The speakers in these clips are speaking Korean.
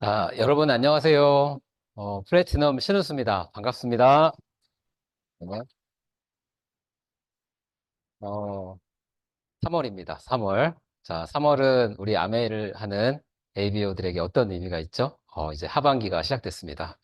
여러분 안녕하세요. 플래티넘 신우수입니다. 반갑습니다. 네. 어, 3월입니다. 3월. 자, 3월은 우리 아메이를 하는 ABO들에게 어떤 의미가 있죠? 이제 하반기가 시작됐습니다.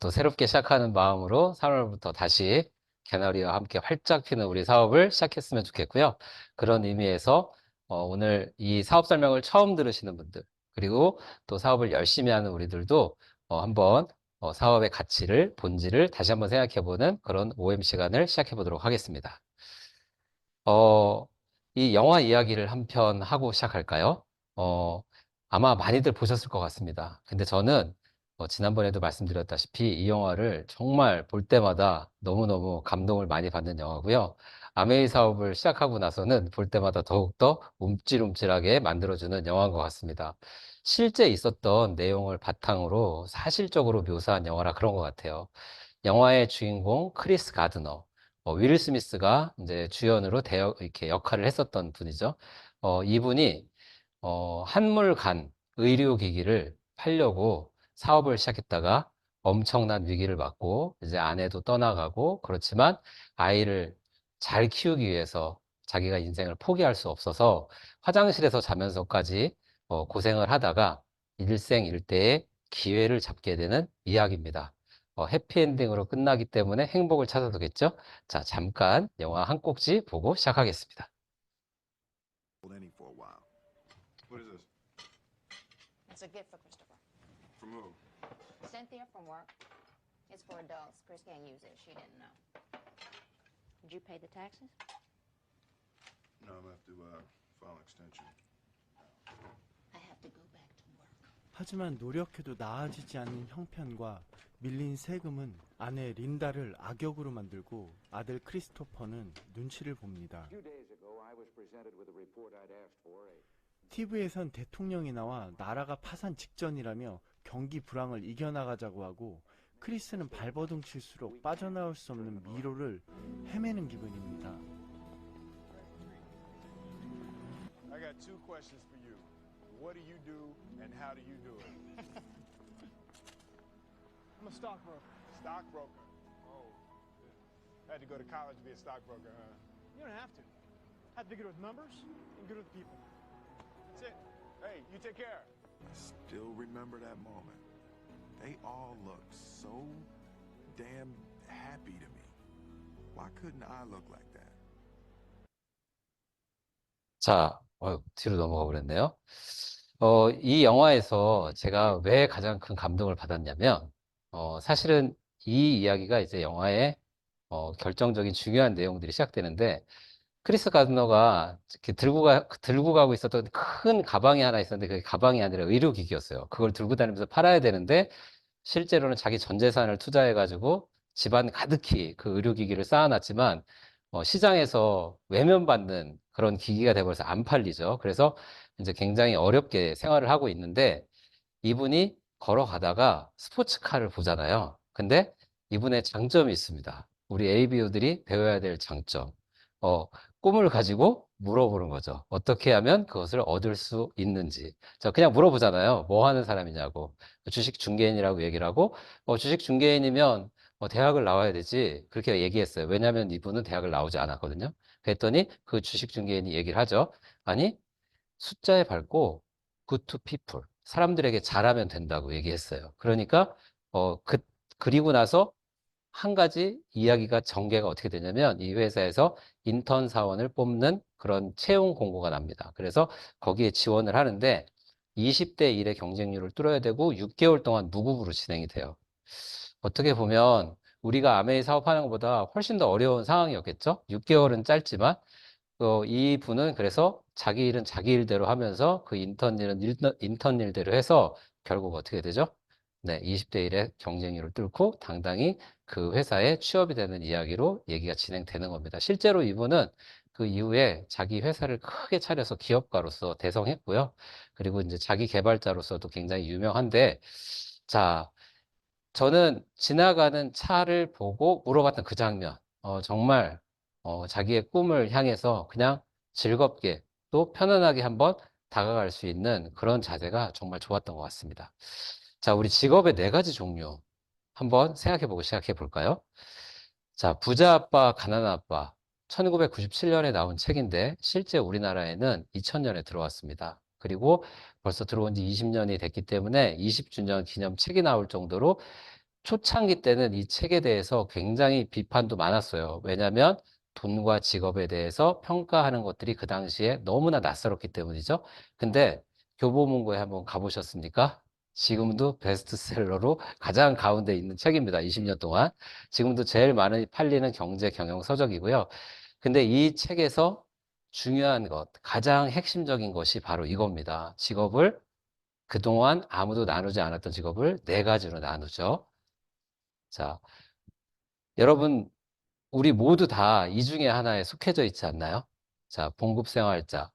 또 새롭게 시작하는 마음으로 3월부터 다시 개나리와 함께 활짝 피는 우리 사업을 시작했으면 좋겠고요. 그런 의미에서 오늘 이 사업 설명을 처음 들으시는 분들, 그리고 또 사업을 열심히 하는 우리들도 한번 사업의 가치를, 본질을 다시 한번 생각해보는 그런 OM 시간을 시작해 보도록 하겠습니다. 어, 이 영화 이야기를 한 편 하고 시작할까요? 어, 아마 많이들 보셨을 것 같습니다. 근데 저는 지난번에도 말씀드렸다시피 이 영화를 정말 볼 때마다 너무너무 감동을 많이 받는 영화고요. 아메이 사업을 시작하고 나서는 볼 때마다 더욱더 움찔움찔하게 만들어주는 영화인 것 같습니다. 실제 있었던 내용을 바탕으로 사실적으로 묘사한 영화라 그런 것 같아요. 영화의 주인공 크리스 가드너, 윌 스미스가 이제 주연으로 이렇게 역할을 했었던 분이죠. 이분이 한물간 의료기기를 팔려고 사업을 시작했다가 엄청난 위기를 맞고 이제 아내도 떠나가고 그렇지만 아이를 잘 키우기 위해서 자기가 인생을 포기할 수 없어서 화장실에서 자면서까지 고생을 하다가 일생일대의 기회를 잡게 되는 이야기입니다. 해피엔딩으로 끝나기 때문에 행복을 찾아서겠죠? 자, 잠깐 영화 한 꼭지 보고 시작하겠습니다. Any for a while. What is this? It's a gift for Christopher. From who? Cynthia from work. It's for adults. Chris can't use it. She didn't know. Did you pay the taxes? No, I'm gonna have to file an extension. I have to go back to work. 하지만 노력해도 나아지지 않는 형편과 밀린 세금은 아내 린다를 악역으로 만들고 아들 크리스토퍼는 눈치를 봅니다. TV에선 대통령이 나와 나라가 파산 직전이라며 경기 불황을 이겨나가자고 하고 크리스는 발버둥 칠수록 빠져나올 수 없는 미로를 헤매는 기분입니다. I got two questions for you. What do you do and how do you do it? I'm a stockbroker. Stockbroker. Oh. Had to go to college to be a stockbroker, huh? You don't have to. Have to be good with numbers and good with people. That's it. Hey, you take care. I still remember that moment. They all look so damn happy to me. Why couldn't I look like that? 자, 뒤로 넘어가 버렸네요. 이 영화에서 제가 왜 가장 큰 감동을 받았냐면, 사실은 이 이야기가 이제 영화의 결정적인 중요한 내용들이 시작되는데, 크리스 가드너가 이렇게 들고 가고 있었던 큰 가방이 하나 있었는데, 그게 가방이 아니라 의료기기였어요. 그걸 들고 다니면서 팔아야 되는데, 실제로는 자기 전 재산을 투자해가지고 집안 가득히 그 의료기기를 쌓아놨지만 시장에서 외면받는 그런 기기가 돼버려서 안 팔리죠. 그래서 이제 굉장히 어렵게 생활을 하고 있는데 이분이 걸어가다가 스포츠카를 보잖아요. 근데 이분의 장점이 있습니다. 우리 ABO들이 배워야 될 장점. 어, 꿈을 가지고 물어보는 거죠. 어떻게 하면 그것을 얻을 수 있는지. 자, 그냥 물어보잖아요. 뭐 하는 사람이냐고. 주식 중개인이라고 얘기를 하고, 주식 중개인이면 대학을 나와야 되지. 그렇게 얘기했어요. 왜냐하면 이분은 대학을 나오지 않았거든요. 그랬더니 그 주식 중개인이 얘기를 하죠. 아니, 숫자에 밟고 good to people. 사람들에게 잘하면 된다고 얘기했어요. 그러니까, 그리고 나서 한 가지 이야기가 전개가 어떻게 되냐면 이 회사에서 인턴 사원을 뽑는 그런 채용 공고가 납니다. 그래서 거기에 지원을 하는데 20대 1의 경쟁률을 뚫어야 되고 6개월 동안 무급으로 진행이 돼요. 어떻게 보면 우리가 아메이 사업하는 것보다 훨씬 더 어려운 상황이었겠죠? 6개월은 짧지만 이 분은 그래서 자기 일은 자기 일대로 하면서 그 인턴 일은 인턴 일대로 해서 결국 어떻게 되죠? 네, 20대 1의 경쟁률을 뚫고 당당히 그 회사에 취업이 되는 이야기로 얘기가 진행되는 겁니다. 실제로 이분은 그 이후에 자기 회사를 크게 차려서 기업가로서 대성했고요. 그리고 이제 자기 개발자로서도 굉장히 유명한데, 자, 저는 지나가는 차를 보고 물어봤던 그 장면, 정말, 자기의 꿈을 향해서 그냥 즐겁게 또 편안하게 한번 다가갈 수 있는 그런 자세가 정말 좋았던 것 같습니다. 자, 우리 직업의 4가지 종류 한번 생각해보고 시작해 볼까요? 자, 부자 아빠, 가난한 아빠. 1997년에 나온 책인데 실제 우리나라에는 2000년에 들어왔습니다. 그리고 벌써 들어온 지 20년이 됐기 때문에 20주년 기념 책이 나올 정도로 초창기 때는 이 책에 대해서 굉장히 비판도 많았어요. 왜냐하면 돈과 직업에 대해서 평가하는 것들이 그 당시에 너무나 낯설었기 때문이죠. 근데 교보문고에 한번 가보셨습니까? 지금도 베스트셀러로 가장 가운데 있는 책입니다. 20년 동안. 지금도 제일 많이 팔리는 경제 경영 서적이고요. 근데 이 책에서 중요한 것, 가장 핵심적인 것이 바로 이겁니다. 직업을 그동안 아무도 나누지 않았던 직업을 4가지로 나누죠. 자, 여러분, 우리 모두 다 이 중에 하나에 속해져 있지 않나요? 자, 봉급생활자,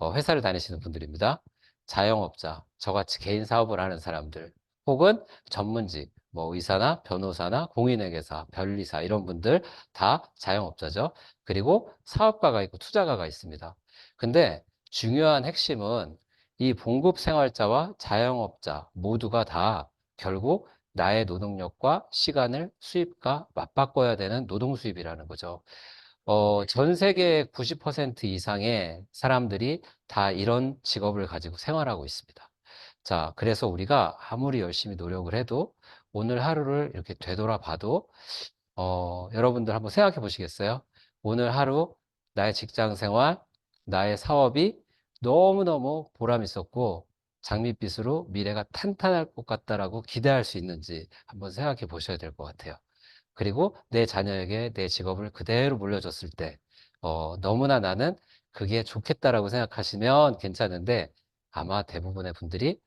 회사를 다니시는 분들입니다. 자영업자, 저같이 개인 사업을 하는 사람들, 혹은 전문직, 뭐 의사나 변호사나 공인회계사, 변리사 이런 분들 다 자영업자죠. 그리고 사업가가 있고 투자가가 있습니다. 근데 중요한 핵심은 이 봉급생활자와 자영업자 모두가 다 결국 나의 노동력과 시간을 수입과 맞바꿔야 되는 노동 수입이라는 거죠. 전 세계 90% 이상의 사람들이 다 이런 직업을 가지고 생활하고 있습니다. 자, 그래서 우리가 아무리 열심히 노력을 해도 오늘 하루를 이렇게 되돌아봐도 여러분들 한번 생각해 보시겠어요? 오늘 하루 나의 직장 생활, 나의 사업이 너무너무 보람 있었고 장밋빛으로 미래가 탄탄할 것 같다라고 기대할 수 있는지 한번 생각해 보셔야 될 것 같아요. 그리고 내 자녀에게 내 직업을 그대로 물려줬을 때, 너무나 나는 그게 좋겠다라고 생각하시면 괜찮은데 아마 대부분의 분들이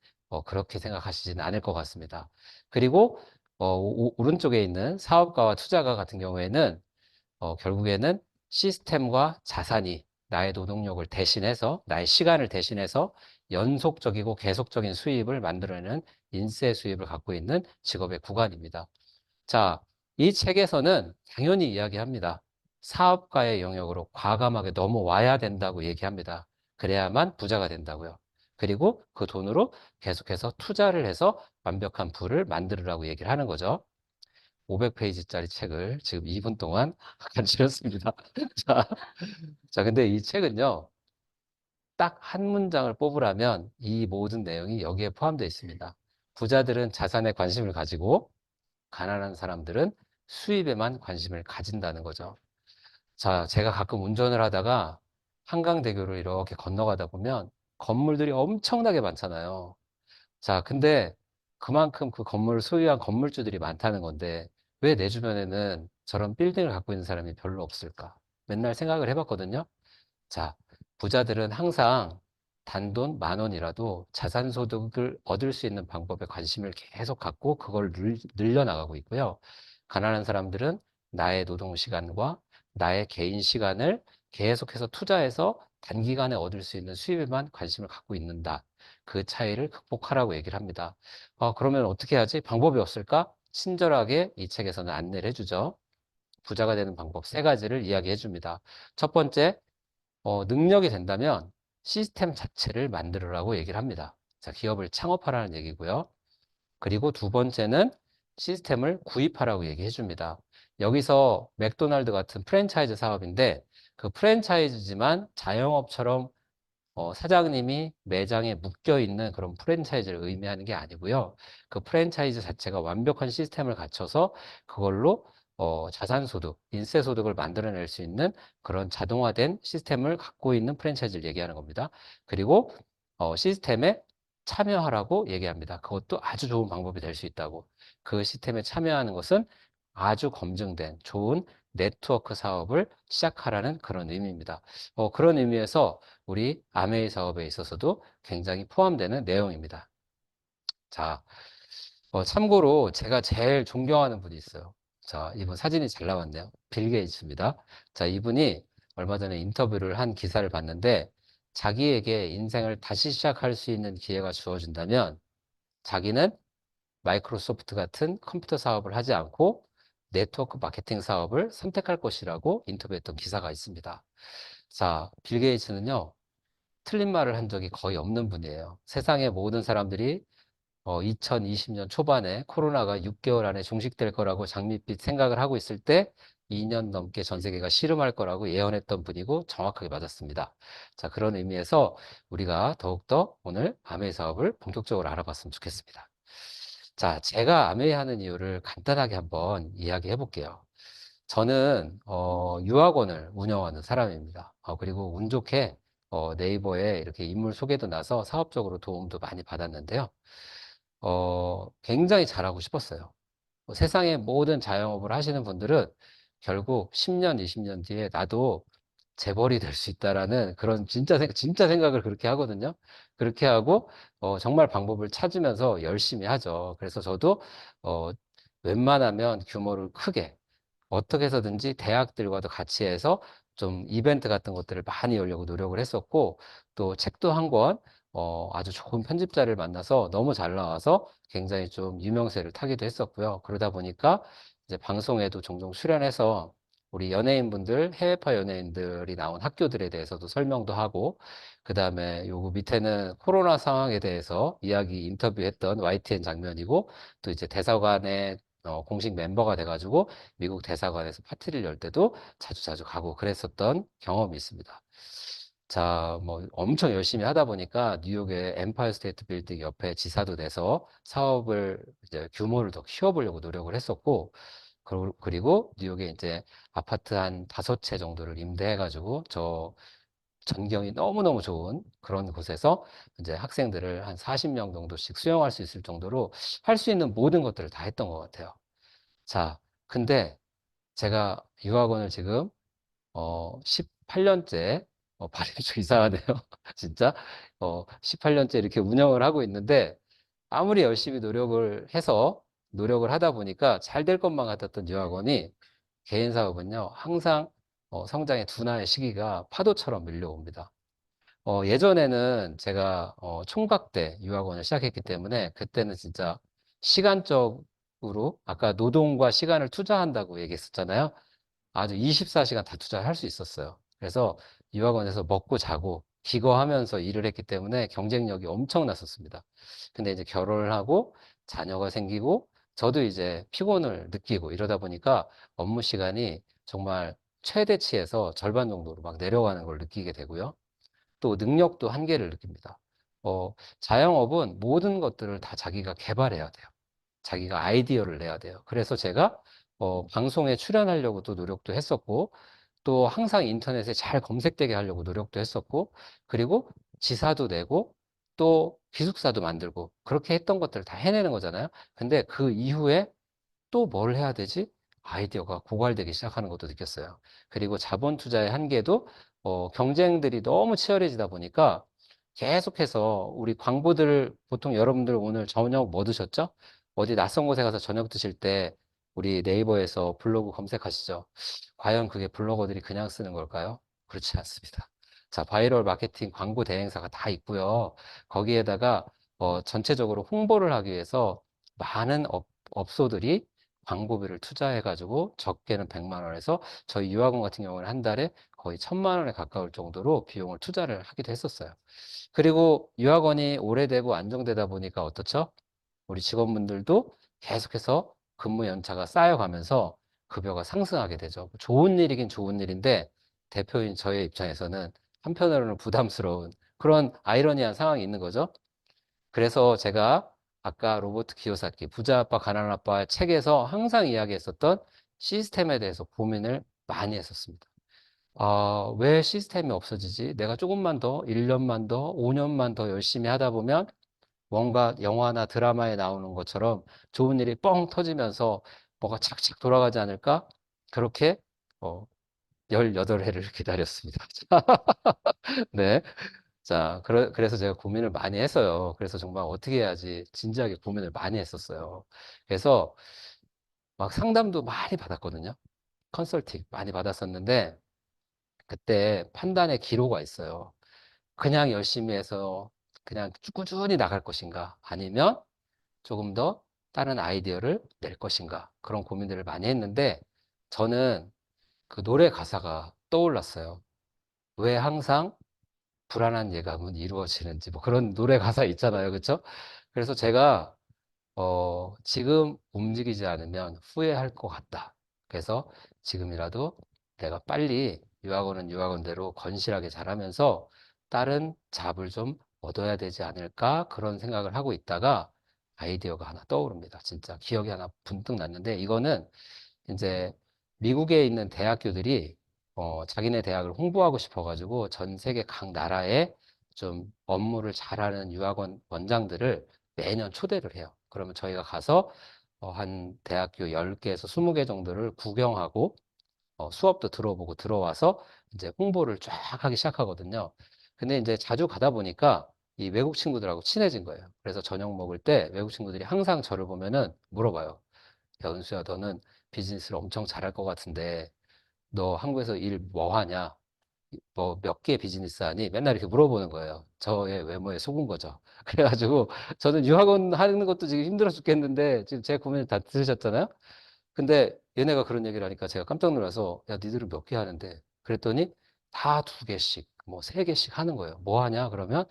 그렇게 생각하시지는 않을 것 같습니다. 그리고 오른쪽에 있는 사업가와 투자가 같은 경우에는 결국에는 시스템과 자산이 나의 노동력을 대신해서, 나의 시간을 대신해서 연속적이고 계속적인 수입을 만들어내는 인세 수입을 갖고 있는 직업의 구간입니다. 자, 이 책에서는 당연히 이야기합니다. 사업가의 영역으로 과감하게 넘어와야 된다고 얘기합니다. 그래야만 부자가 된다고요. 그리고 그 돈으로 계속해서 투자를 해서 완벽한 부를 만들으라고 얘기를 하는 거죠. 500페이지짜리 책을 지금 2분 동안 간지렸습니다. 자, 자, 근데 이 책은요, 딱 한 문장을 뽑으라면 이 모든 내용이 여기에 포함되어 있습니다. 부자들은 자산에 관심을 가지고 가난한 사람들은 수입에만 관심을 가진다는 거죠. 자, 제가 가끔 운전을 하다가 한강대교를 이렇게 건너가다 보면 건물들이 엄청나게 많잖아요. 자, 근데 그만큼 그 건물을 소유한 건물주들이 많다는 건데 왜 내 주변에는 저런 빌딩을 갖고 있는 사람이 별로 없을까? 맨날 생각을 해봤거든요. 자, 부자들은 항상 단돈 10,000원이라도 자산소득을 얻을 수 있는 방법에 관심을 계속 갖고 그걸 늘려나가고 있고요. 가난한 사람들은 나의 노동시간과 나의 개인 시간을 계속해서 투자해서 단기간에 얻을 수 있는 수입에만 관심을 갖고 있는다. 그 차이를 극복하라고 얘기를 합니다. 그러면 어떻게 하지? 방법이 없을까? 친절하게 이 책에서는 안내를 해주죠. 부자가 되는 방법 3가지를 이야기해 줍니다. 첫 번째, 능력이 된다면 시스템 자체를 만들으라고 얘기를 합니다. 자, 기업을 창업하라는 얘기고요. 그리고 2번째는 시스템을 구입하라고 얘기해 줍니다. 여기서 맥도날드 같은 프랜차이즈 사업인데 그 프랜차이즈지만 자영업처럼 사장님이 매장에 묶여 있는 그런 프랜차이즈를 의미하는 게 아니고요. 그 프랜차이즈 자체가 완벽한 시스템을 갖춰서 그걸로 자산소득, 인세소득을 만들어낼 수 있는 그런 자동화된 시스템을 갖고 있는 프랜차이즈를 얘기하는 겁니다. 그리고 시스템에 참여하라고 얘기합니다. 그것도 아주 좋은 방법이 될 수 있다고. 그 시스템에 참여하는 것은 아주 검증된 좋은 네트워크 사업을 시작하라는 그런 의미입니다. 그런 의미에서 우리 아메이 사업에 있어서도 굉장히 포함되는 내용입니다. 자, 참고로 제가 제일 존경하는 분이 있어요. 자, 이분 사진이 잘 나왔네요. 빌 게이츠입니다. 자, 이분이 얼마 전에 인터뷰를 한 기사를 봤는데 자기에게 인생을 다시 시작할 수 있는 기회가 주어진다면 자기는 마이크로소프트 같은 컴퓨터 사업을 하지 않고 네트워크 마케팅 사업을 선택할 것이라고 인터뷰했던 기사가 있습니다. 자, 빌 게이츠는요, 틀린 말을 한 적이 거의 없는 분이에요. 세상의 모든 사람들이 2020년 초반에 코로나가 6개월 안에 종식될 거라고 장밋빛 생각을 하고 있을 때 2년 넘게 전 세계가 씨름할 거라고 예언했던 분이고 정확하게 맞았습니다. 자, 그런 의미에서 우리가 더욱더 오늘 아메이 사업을 본격적으로 알아봤으면 좋겠습니다. 자, 제가 아메이 하는 이유를 간단하게 한번 이야기해 볼게요. 저는 유학원을 운영하는 사람입니다. 그리고 운 좋게 네이버에 이렇게 인물 소개도 나서 사업적으로 도움도 많이 받았는데요. 굉장히 잘하고 싶었어요. 세상의 모든 자영업을 하시는 분들은 결국 10년, 20년 뒤에 나도 재벌이 될 수 있다라는 그런 진짜 생각을 그렇게 하거든요. 그렇게 하고, 정말 방법을 찾으면서 열심히 하죠. 그래서 저도, 어, 웬만하면 규모를 크게, 어떻게 해서든지 대학들과도 같이 해서 좀 이벤트 같은 것들을 많이 열려고 노력을 했었고, 또 책도 한 권, 아주 좋은 편집자를 만나서 너무 잘 나와서 굉장히 좀 유명세를 타기도 했었고요. 그러다 보니까 이제 방송에도 종종 출연해서 우리 연예인분들, 해외파 연예인들이 나온 학교들에 대해서도 설명도 하고, 그 다음에 요거 밑에는 코로나 상황에 대해서 이야기 인터뷰했던 YTN 장면이고, 또 이제 대사관의 공식 멤버가 돼가지고 미국 대사관에서 파티를 열 때도 자주 가고 그랬었던 경험이 있습니다. 자, 뭐 엄청 열심히 하다 보니까 뉴욕의 엠파이어 스테이트 빌딩 옆에 지사도 돼서 사업을 이제 규모를 더 키워보려고 노력을 했었고, 그리고 뉴욕에 이제 아파트 한 5채 정도를 임대해가지고 저 전경이 너무너무 좋은 그런 곳에서 이제 학생들을 한 40명 정도씩 수용할 수 있을 정도로 할 수 있는 모든 것들을 다 했던 것 같아요. 자, 근데 제가 유학원을 지금 18년째, 발음이 좀 이상하네요. 진짜. 18년째 이렇게 운영을 하고 있는데, 아무리 열심히 노력을 하다 보니까 잘 될 것만 같았던 유학원이 개인 사업은요, 항상 성장의 둔화의 시기가 파도처럼 밀려옵니다. 예전에는 제가 총각 때 유학원을 시작했기 때문에 그때는 진짜 시간적으로 아까 노동과 시간을 투자한다고 얘기했었잖아요. 아주 24시간 다 투자할 수 있었어요. 그래서 유학원에서 먹고 자고 기거하면서 일을 했기 때문에 경쟁력이 엄청났었습니다. 근데 이제 결혼을 하고 자녀가 생기고 저도 이제 피곤을 느끼고 이러다 보니까 업무 시간이 정말 최대치에서 절반 정도로 막 내려가는 걸 느끼게 되고요. 또 능력도 한계를 느낍니다. 자영업은 모든 것들을 다 자기가 개발해야 돼요. 자기가 아이디어를 내야 돼요. 그래서 제가 방송에 출연하려고도 노력도 했었고, 또 항상 인터넷에 잘 검색되게 하려고 노력도 했었고, 그리고 지사도 내고, 또 기숙사도 만들고, 그렇게 했던 것들을 다 해내는 거잖아요. 근데 그 이후에 또 뭘 해야 되지? 아이디어가 고갈되기 시작하는 것도 느꼈어요. 그리고 자본 투자의 한계도 경쟁들이 너무 치열해지다 보니까 계속해서 우리 광고들 보통 여러분들 오늘 저녁 뭐 드셨죠? 어디 낯선 곳에 가서 저녁 드실 때 우리 네이버에서 블로그 검색하시죠? 과연 그게 블로거들이 그냥 쓰는 걸까요? 그렇지 않습니다. 자, 바이럴 마케팅 광고 대행사가 다 있고요. 거기에다가 전체적으로 홍보를 하기 위해서 많은 업소들이 광고비를 투자해가지고 적게는 100만 원에서 저희 유학원 같은 경우는 한 달에 거의 1000만 원에 가까울 정도로 비용을 투자를 하기도 했었어요. 그리고 유학원이 오래되고 안정되다 보니까 어떻죠? 우리 직원분들도 계속해서 근무 연차가 쌓여가면서 급여가 상승하게 되죠. 좋은 일이긴 좋은 일인데 대표인 저의 입장에서는 한편으로는 부담스러운 그런 아이러니한 상황이 있는 거죠. 그래서 제가 아까 로버트 키요사키, 부자 아빠, 가난한 아빠 책에서 항상 이야기했었던 시스템에 대해서 고민을 많이 했었습니다. 왜 시스템이 없어지지? 내가 조금만 더, 1년만 더, 5년만 더 열심히 하다 보면 뭔가 영화나 드라마에 나오는 것처럼 좋은 일이 뻥 터지면서 뭐가 착착 돌아가지 않을까? 그렇게, 18회를 기다렸습니다. 네. 자, 그래서 제가 고민을 많이 했어요. 그래서 정말 어떻게 해야지 진지하게 고민을 많이 했었어요. 그래서 막 상담도 많이 받았거든요. 컨설팅 많이 받았었는데, 그때 판단의 기로가 있어요. 그냥 열심히 해서 그냥 꾸준히 나갈 것인가? 아니면 조금 더 다른 아이디어를 낼 것인가? 그런 고민들을 많이 했는데, 저는 그 노래 가사가 떠올랐어요. 왜 항상 불안한 예감은 이루어지는지 뭐 그런 노래 가사 있잖아요. 그렇죠? 그래서 제가 지금 움직이지 않으면 후회할 것 같다. 그래서 지금이라도 내가 빨리 유학원은 유학원대로 건실하게 잘하면서 다른 잡을 좀 얻어야 되지 않을까 그런 생각을 하고 있다가 아이디어가 하나 떠오릅니다. 진짜 기억이 하나 분뜩 났는데 이거는 이제 미국에 있는 대학교들이 자기네 대학을 홍보하고 싶어가지고 전 세계 각 나라에 좀 업무를 잘하는 유학원 원장들을 매년 초대를 해요. 그러면 저희가 가서 한 대학교 10개에서 20개 정도를 구경하고 수업도 들어보고 들어와서 이제 홍보를 쫙 하기 시작하거든요. 근데 이제 자주 가다 보니까 이 외국 친구들하고 친해진 거예요. 그래서 저녁 먹을 때 외국 친구들이 항상 저를 보면은 물어봐요. 야, 은수야, 너는 비즈니스를 엄청 잘할 것 같은데 너 한국에서 일 뭐 하냐? 뭐 몇 개 비즈니스 하니? 맨날 이렇게 물어보는 거예요. 저의 외모에 속은 거죠. 그래가지고 저는 유학원 하는 것도 지금 힘들어 죽겠는데 지금 제 고민을 다 들으셨잖아요. 근데 얘네가 그런 얘기를 하니까 제가 깜짝 놀라서 야, 니들은 몇 개 하는데? 그랬더니 다 2개씩, 뭐 3개씩 하는 거예요. 뭐 하냐? 그러면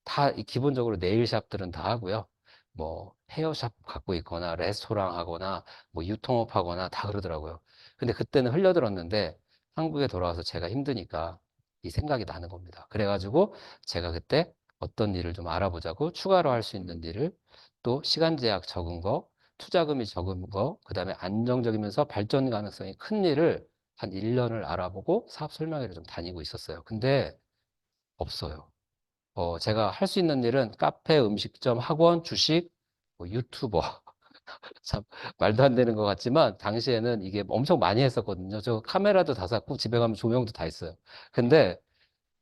다 기본적으로 네일샵들은 다 하고요. 뭐 헤어샵 갖고 있거나 레스토랑 하거나 뭐 유통업 하거나 다 그러더라고요. 근데 그때는 흘려들었는데 한국에 돌아와서 제가 힘드니까 이 생각이 나는 겁니다. 그래가지고 제가 그때 어떤 일을 좀 알아보자고 추가로 할 수 있는 일을 또 시간 제약 적은 거, 투자금이 적은 거, 그 다음에 안정적이면서 발전 가능성이 큰 일을 한 1년을 알아보고 사업 설명회를 좀 다니고 있었어요. 근데 없어요. 제가 할 수 있는 일은 카페, 음식점, 학원, 주식, 뭐 유튜버. 참, 말도 안 되는 것 같지만, 당시에는 이게 엄청 많이 했었거든요. 저 카메라도 다 샀고, 집에 가면 조명도 다 있어요. 근데,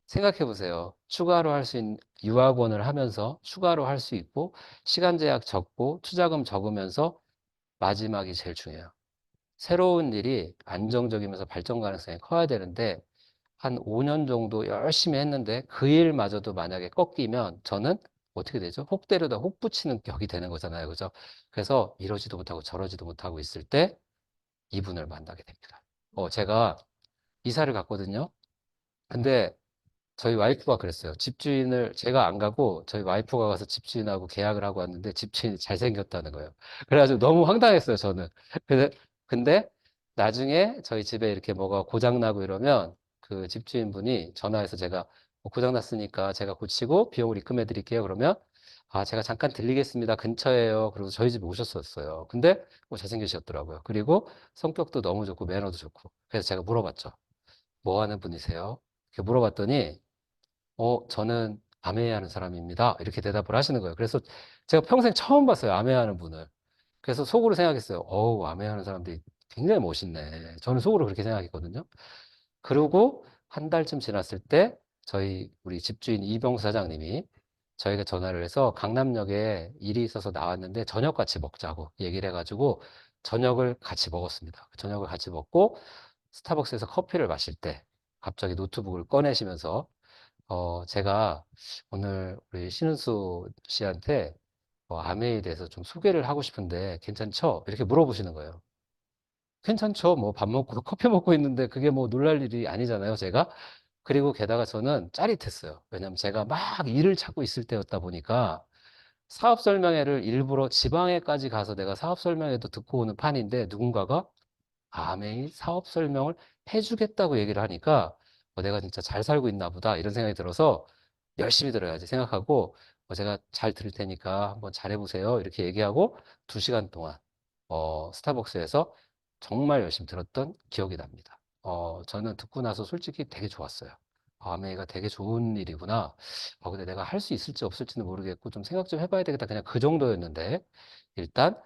생각해 보세요. 추가로 할 수 있는, 유학원을 하면서 추가로 할 수 있고, 시간 제약 적고, 투자금 적으면서, 마지막이 제일 중요해요. 새로운 일이 안정적이면서 발전 가능성이 커야 되는데, 한 5년 정도 열심히 했는데 그 일마저도 만약에 꺾이면 저는 어떻게 되죠? 혹 때려다 혹 붙이는 격이 되는 거잖아요. 그죠? 그래서 이러지도 못하고 저러지도 못하고 있을 때 이분을 만나게 됩니다. 제가 이사를 갔거든요. 근데 저희 와이프가 그랬어요. 집주인을 제가 안 가고 저희 와이프가 가서 집주인하고 계약을 하고 왔는데 집주인이 잘생겼다는 거예요. 그래가지고 너무 황당했어요, 저는. 근데 나중에 저희 집에 이렇게 뭐가 고장나고 이러면 그 집주인분이 전화해서 제가 고장났으니까 제가 고치고 비용을 입금해 드릴게요. 그러면 아, 제가 잠깐 들리겠습니다. 근처에요. 그리고 저희 집에 오셨었어요. 근데 잘생기셨더라고요. 그리고 성격도 너무 좋고 매너도 좋고. 그래서 제가 물어봤죠. 뭐 하는 분이세요? 이렇게 물어봤더니 저는 아메이하는 사람입니다. 이렇게 대답을 하시는 거예요. 그래서 제가 평생 처음 봤어요. 아메이하는 분을. 그래서 속으로 생각했어요. 어우, 아메이하는 사람들이 굉장히 멋있네. 저는 속으로 그렇게 생각했거든요. 그리고 한 달쯤 지났을 때 저희 우리 집주인 이병수 사장님이 저희가 전화를 해서 강남역에 일이 있어서 나왔는데 저녁 같이 먹자고 얘기를 해가지고 저녁을 같이 먹었습니다. 저녁을 같이 먹고 스타벅스에서 커피를 마실 때 갑자기 노트북을 꺼내시면서 제가 오늘 우리 신은수 씨한테 아메이에 대해서 좀 소개를 하고 싶은데 괜찮죠? 이렇게 물어보시는 거예요. 괜찮죠? 뭐 밥 먹고 커피 먹고 있는데 그게 뭐 놀랄 일이 아니잖아요, 제가. 그리고 게다가 저는 짜릿했어요. 왜냐면 제가 막 일을 찾고 있을 때였다 보니까 사업 설명회를 일부러 지방에까지 가서 내가 사업 설명회도 듣고 오는 판인데 누군가가 아메이 사업 설명을 해주겠다고 얘기를 하니까 내가 진짜 잘 살고 있나 보다 이런 생각이 들어서 열심히 들어야지 생각하고 제가 잘 들을 테니까 한번 잘해보세요 이렇게 얘기하고 2시간 동안 스타벅스에서 정말 열심히 들었던 기억이 납니다. 저는 듣고 나서 솔직히 되게 좋았어요. 아메이가 되게 좋은 일이구나. 근데 내가 할 수 있을지 없을지는 모르겠고 좀 생각 좀 해봐야 되겠다. 그냥 그 정도였는데 일단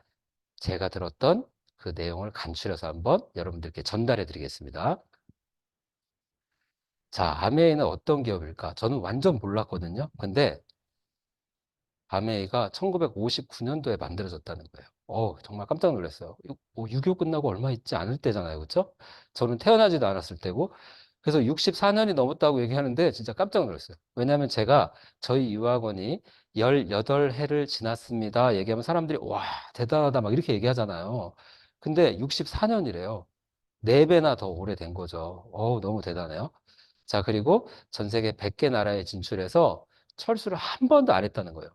제가 들었던 그 내용을 간추려서 한번 여러분들께 전달해 드리겠습니다. 자, 아메이는 어떤 기업일까? 저는 완전 몰랐거든요. 근데 아메이가 1959년도에 만들어졌다는 거예요. 정말 깜짝 놀랐어요. 6.25 끝나고 얼마 있지 않을 때잖아요. 그렇죠? 저는 태어나지도 않았을 때고. 그래서 64년이 넘었다고 얘기하는데 진짜 깜짝 놀랐어요. 왜냐하면 제가 저희 유학원이 18해를 지났습니다. 얘기하면 사람들이 와, 대단하다 막 이렇게 얘기하잖아요. 근데 64년이래요. 4배나 더 오래된 거죠. 너무 대단해요. 자, 그리고 전 세계 100개 나라에 진출해서 철수를 한 번도 안 했다는 거예요.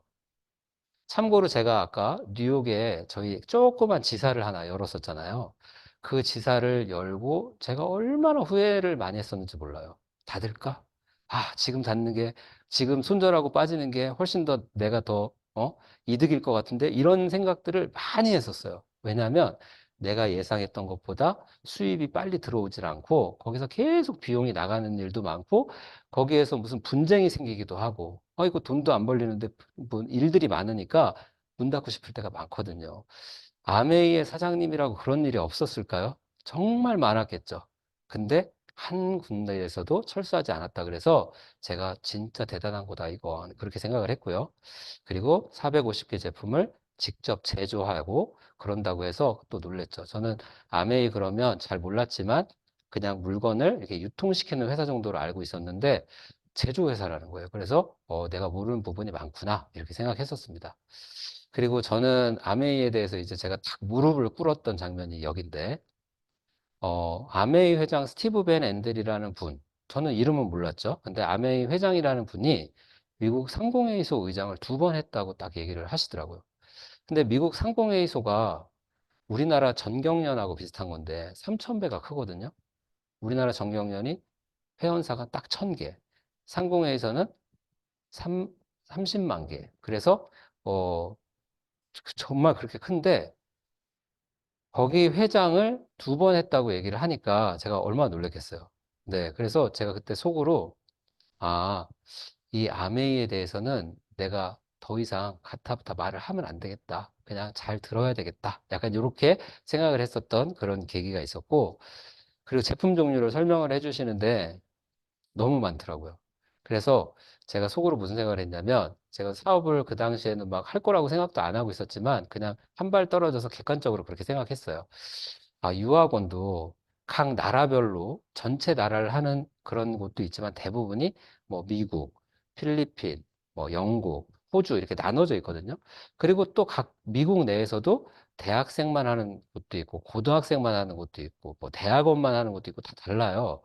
참고로 제가 아까 뉴욕에 저희 조그만 지사를 하나 열었었잖아요. 그 지사를 열고 제가 얼마나 후회를 많이 했었는지 몰라요. 닫을까? 아, 지금 닫는 게, 지금 손절하고 빠지는 게 훨씬 더 내가 더, 이득일 것 같은데 이런 생각들을 많이 했었어요. 왜냐하면 내가 예상했던 것보다 수입이 빨리 들어오질 않고 거기서 계속 비용이 나가는 일도 많고 거기에서 무슨 분쟁이 생기기도 하고 이거 돈도 안 벌리는데 뭐 일들이 많으니까 문 닫고 싶을 때가 많거든요. 아메이의 사장님이라고 그런 일이 없었을까요? 정말 많았겠죠. 근데 한 군데에서도 철수하지 않았다 그래서 제가 진짜 대단한 거다 이거 그렇게 생각을 했고요. 그리고 450개 제품을 직접 제조하고 그런다고 해서 또 놀랬죠. 저는 아메이 그러면 잘 몰랐지만 그냥 물건을 이렇게 유통시키는 회사 정도로 알고 있었는데 제조회사라는 거예요. 그래서 내가 모르는 부분이 많구나 이렇게 생각했었습니다. 그리고 저는 아메이에 대해서 이제 제가 딱 무릎을 꿇었던 장면이 여긴데 아메이 회장 스티브 벤 앤들이라는 분, 저는 이름은 몰랐죠. 근데 아메이 회장이라는 분이 미국 상공회의소 의장을 2번 했다고 딱 얘기를 하시더라고요. 근데 미국 상공회의소가 우리나라 전경련하고 비슷한 건데 3,000배가 크거든요. 우리나라 전경련이 회원사가 딱 1,000개, 상공회의소는 30만 개. 그래서 정말 그렇게 큰데 거기 회장을 2번 했다고 얘기를 하니까 제가 얼마나 놀랐겠어요. 네, 그래서 제가 그때 속으로 아, 이 아메이에 대해서는 내가 더 이상 가타부타 말을 하면 안 되겠다. 그냥 잘 들어야 되겠다. 약간 이렇게 생각을 했었던 그런 계기가 있었고, 그리고 제품 종류를 설명을 해주시는데 너무 많더라고요. 그래서 제가 속으로 무슨 생각을 했냐면, 제가 사업을 그 당시에는 막 할 거라고 생각도 안 하고 있었지만, 그냥 한 발 떨어져서 객관적으로 그렇게 생각했어요. 아, 유학원도 각 나라별로 전체 나라를 하는 그런 곳도 있지만 대부분이 뭐 미국, 필리핀, 뭐 영국, 호주 이렇게 나눠져 있거든요. 그리고 또 각 미국 내에서도 대학생만 하는 곳도 있고 고등학생만 하는 곳도 있고 뭐 대학원만 하는 곳도 있고 다 달라요.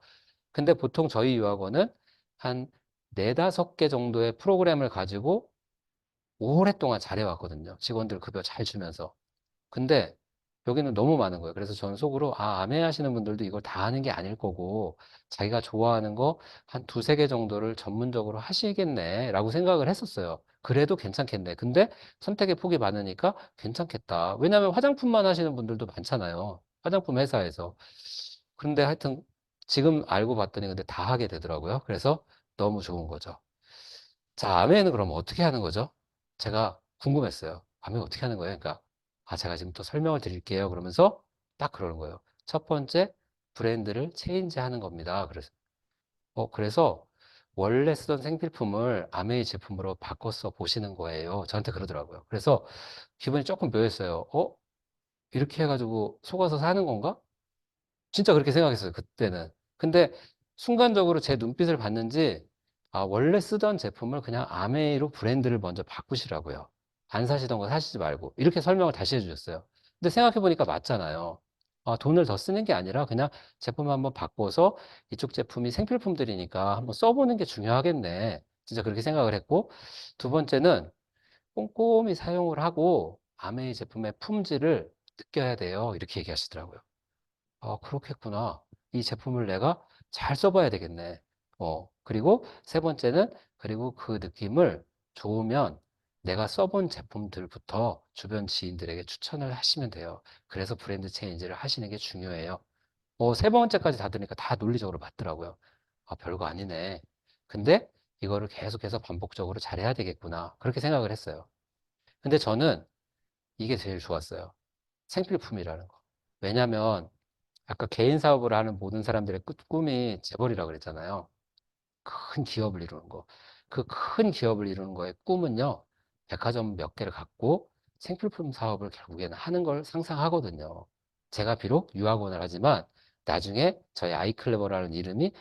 근데 보통 저희 유학원은 한 네다섯 개 정도의 프로그램을 가지고 오랫동안 잘해왔거든요. 직원들 급여 잘 주면서. 근데 여기는 너무 많은 거예요. 그래서 저는 속으로, 아메 하시는 분들도 이걸 다 하는 게 아닐 거고, 자기가 좋아하는 거 한 두세 개 정도를 전문적으로 하시겠네, 라고 생각을 했었어요. 그래도 괜찮겠네. 근데 선택의 폭이 많으니까 괜찮겠다. 왜냐하면 화장품만 하시는 분들도 많잖아요. 화장품 회사에서. 그런데 하여튼 지금 알고 봤더니 근데 다 하게 되더라고요. 그래서 너무 좋은 거죠. 자, 아메는 그럼 어떻게 하는 거죠? 제가 궁금했어요. 아메 어떻게 하는 거예요? 그러니까, 제가 지금 또 설명을 드릴게요. 그러면서 딱 그러는 거예요. 첫 번째, 브랜드를 체인지 하는 겁니다. 그래서 원래 쓰던 생필품을 아메이 제품으로 바꿔서 보시는 거예요. 저한테 그러더라고요. 그래서 기분이 조금 묘했어요. 이렇게 해가지고 속아서 사는 건가? 진짜 그렇게 생각했어요, 그때는. 근데 순간적으로 제 눈빛을 봤는지, 원래 쓰던 제품을 그냥 아메이로 브랜드를 먼저 바꾸시라고요. 안 사시던 거 사시지 말고. 이렇게 설명을 다시 해주셨어요. 근데 생각해보니까 맞잖아요. 돈을 더 쓰는 게 아니라 그냥 제품 한번 바꿔서 이쪽 제품이 생필품들이니까 한번 써보는 게 중요하겠네. 진짜 그렇게 생각을 했고, 두 번째는 꼼꼼히 사용을 하고 아메이 제품의 품질을 느껴야 돼요. 이렇게 얘기하시더라고요. 그렇겠구나. 이 제품을 내가 잘 써봐야 되겠네. 그리고 세 번째는, 그리고 그 느낌을 좋으면 내가 써본 제품들부터 주변 지인들에게 추천을 하시면 돼요. 그래서 브랜드 체인지를 하시는 게 중요해요. 세 번째까지 다 들으니까 다 논리적으로 맞더라고요. 별거 아니네. 근데 이거를 계속해서 반복적으로 잘해야 되겠구나. 그렇게 생각을 했어요. 근데 저는 이게 제일 좋았어요. 생필품이라는 거. 왜냐면 아까 개인 사업을 하는 모든 사람들의 꿈이 재벌이라고 그랬잖아요. 큰 기업을 이루는 거. 그 큰 기업을 이루는 거의 꿈은요, 백화점 몇 개를 갖고 생필품 사업을 결국에는 하는 걸 상상하거든요. 제가 비록 유학원을 하지만 나중에 저희 아이클레버라는 이름이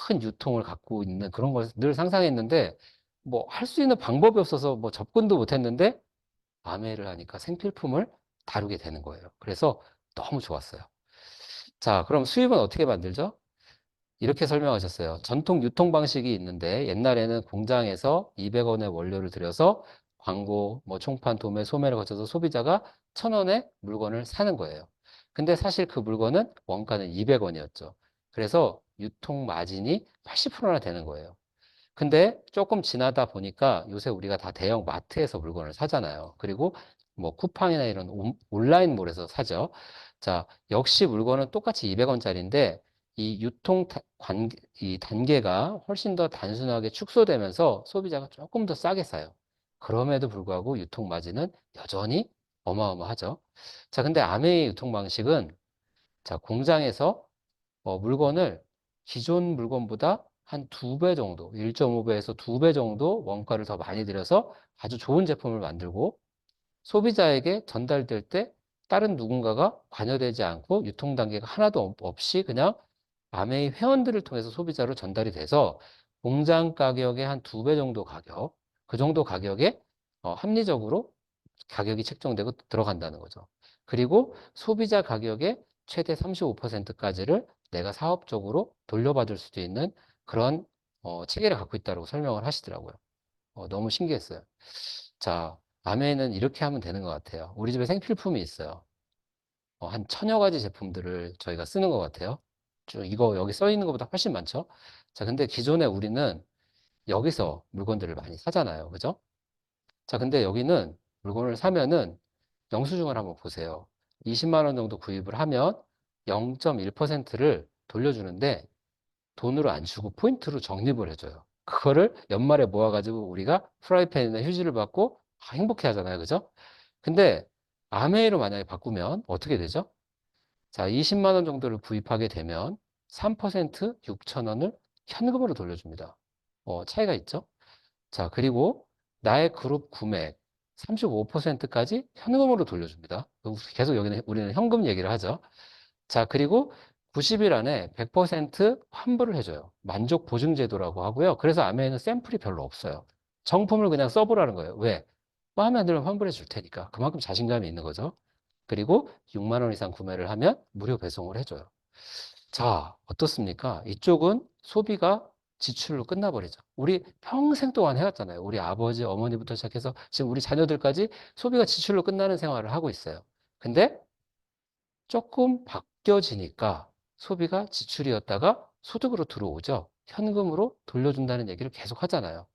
큰 유통을 갖고 있는 그런 걸 늘 상상했는데, 뭐 할 수 있는 방법이 없어서 뭐 접근도 못 했는데, 아메를 하니까 생필품을 다루게 되는 거예요. 그래서 너무 좋았어요. 자, 그럼 수입은 어떻게 만들죠? 이렇게 설명하셨어요. 전통 유통 방식이 있는데 옛날에는 공장에서 200원의 원료를 들여서 광고, 뭐 총판, 도매, 소매를 거쳐서 소비자가 1,000원에 물건을 사는 거예요. 근데 사실 그 물건은 원가는 200원이었죠. 그래서 유통 마진이 80%나 되는 거예요. 근데 조금 지나다 보니까 요새 우리가 다 대형 마트에서 물건을 사잖아요. 그리고 뭐 쿠팡이나 이런 온라인몰에서 사죠. 자, 역시 물건은 똑같이 200원짜리인데 이 이 단계가 훨씬 더 단순하게 축소되면서 소비자가 조금 더 싸게 사요. 그럼에도 불구하고 유통 마진은 여전히 어마어마하죠. 자, 근데 아메이 유통 방식은 자, 공장에서 물건을 기존 물건보다 한 2배 정도, 1.5배에서 2배 정도 원가를 더 많이 들여서 아주 좋은 제품을 만들고 소비자에게 전달될 때 다른 누군가가 관여되지 않고 유통 단계가 하나도 없이 그냥 아메이 회원들을 통해서 소비자로 전달이 돼서 공장 가격의 한 2배 정도 가격, 그 정도 가격에 합리적으로 가격이 책정되고 들어간다는 거죠. 그리고 소비자 가격의 최대 35%까지를 내가 사업적으로 돌려받을 수도 있는 그런 체계를 갖고 있다고 설명을 하시더라고요. 너무 신기했어요. 자, 아메이는 이렇게 하면 되는 것 같아요. 우리 집에 생필품이 있어요. 한 1,000여 가지 제품들을 저희가 쓰는 것 같아요. 쭉 이거 여기 써 있는 것보다 훨씬 많죠? 자, 근데 기존에 우리는 여기서 물건들을 많이 사잖아요. 그죠? 자, 근데 여기는 물건을 사면은 영수증을 한번 보세요. 20만 원 정도 구입을 하면 0.1%를 돌려주는데 돈으로 안 주고 포인트로 적립을 해줘요. 그거를 연말에 모아가지고 우리가 프라이팬이나 휴지를 받고 행복해 하잖아요. 그죠? 근데 아메이로 만약에 바꾸면 어떻게 되죠? 자, 20만 원 정도를 구입하게 되면 3% 6천 원을 현금으로 돌려줍니다. 차이가 있죠? 자, 그리고 나의 그룹 구매 35%까지 현금으로 돌려줍니다. 계속 여기는 우리는 현금 얘기를 하죠. 자, 그리고 90일 안에 100% 환불을 해줘요. 만족 보증 제도라고 하고요. 그래서 아메에는 샘플이 별로 없어요. 정품을 그냥 써보라는 거예요. 왜? 마음에 안 들면 환불해 줄 테니까. 그만큼 자신감이 있는 거죠. 그리고 6만 원 이상 구매를 하면 무료 배송을 해줘요. 자, 어떻습니까? 이쪽은 소비가 지출로 끝나버리죠. 우리 평생 동안 해왔잖아요. 우리 아버지, 어머니부터 시작해서 지금 우리 자녀들까지 소비가 지출로 끝나는 생활을 하고 있어요. 근데 조금 바뀌어지니까 소비가 지출이었다가 소득으로 들어오죠. 현금으로 돌려준다는 얘기를 계속 하잖아요.